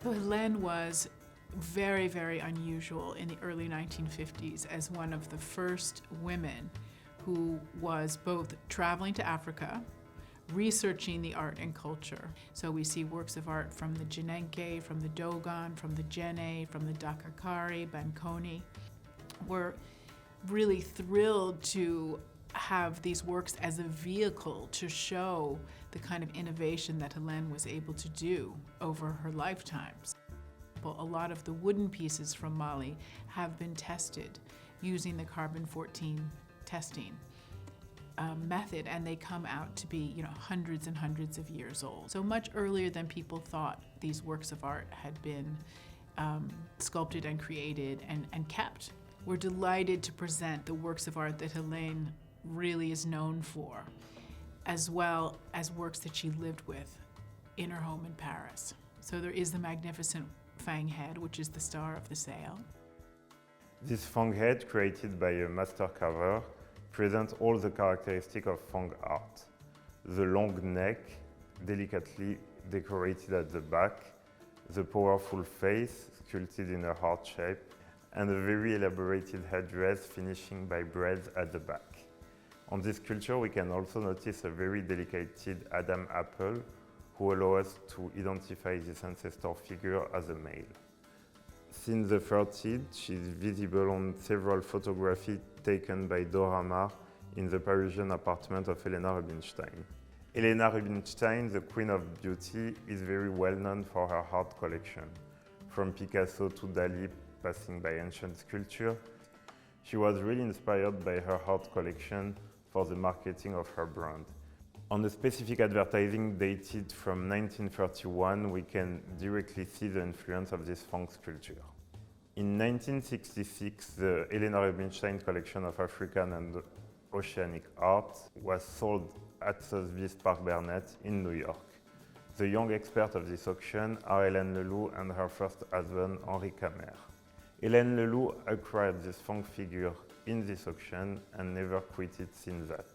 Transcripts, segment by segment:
So Hélène was very, very unusual in the early 1950s as one of the first women who was both traveling to Africa, researching the art and culture. So we see works of art from the Jinenke, from the Dogon, from the Jene, from the Dakakari, Bankoni. We're really thrilled to have these works as a vehicle to show the kind of innovation that Hélène was able to do over her lifetimes. A lot of the wooden pieces from Mali have been tested using the carbon-14 testing method, and they come out to be, hundreds and hundreds of years old. So much earlier than people thought these works of art had been sculpted and created and kept. We're delighted to present the works of art that Hélène really is known for, as well as works that she lived with in her home in Paris. So there is the magnificent Fang head, which is the star of the sail. This Fang head, created by a master carver, presents all the characteristics of Fang art. The long neck, delicately decorated at the back, the powerful face, sculpted in a heart shape, and a very elaborated headdress finishing by braids at the back. On this sculpture, we can also notice a very delicate Adam apple, who allow us to identify this ancestor figure as a male. Since the 30s, she is visible on several photographies taken by Dora Maar in the Parisian apartment of Helena Rubinstein. Helena Rubinstein, the Queen of Beauty, is very well known for her art collection. From Picasso to Dali, passing by ancient sculpture, she was really inspired by her art collection for the marketing of her brand. On the specific advertising dated from 1931, we can directly see the influence of this Fang sculpture. In 1966, the Helena Rubinstein collection of African and Oceanic art was sold at Sotheby's Park Burnett in New York. The young experts of this auction are Hélène Leloup and her first husband, Henri Camer. Hélène Leloup acquired this Fang figure in this auction and never quit it since that.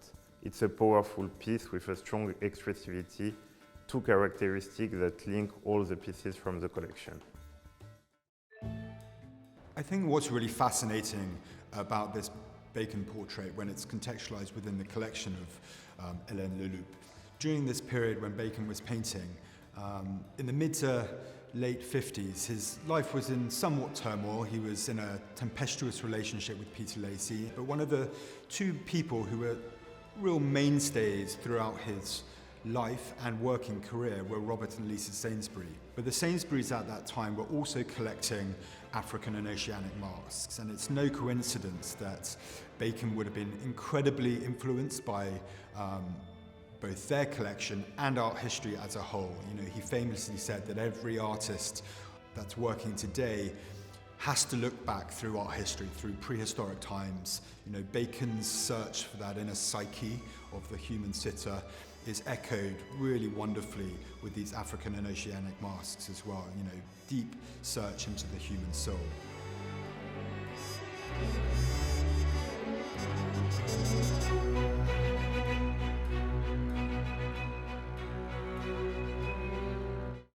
It's a powerful piece with a strong expressivity, two characteristics that link all the pieces from the collection. I think what's really fascinating about this Bacon portrait when it's contextualized within the collection of Hélène Leloup. During this period when Bacon was painting, in the mid to late 50s, his life was in somewhat turmoil. He was in a tempestuous relationship with Peter Lacey, but one of the two people who were real mainstays throughout his life and working career were Robert and Lisa Sainsbury. But the Sainsburys at that time were also collecting African and Oceanic masks, and it's no coincidence that Bacon would have been incredibly influenced by both their collection and art history as a whole. He famously said that every artist that's working today has to look back through art history, through prehistoric times. Bacon's search for that inner psyche of the human sitter is echoed really wonderfully with these African and Oceanic masks as well. Deep search into the human soul.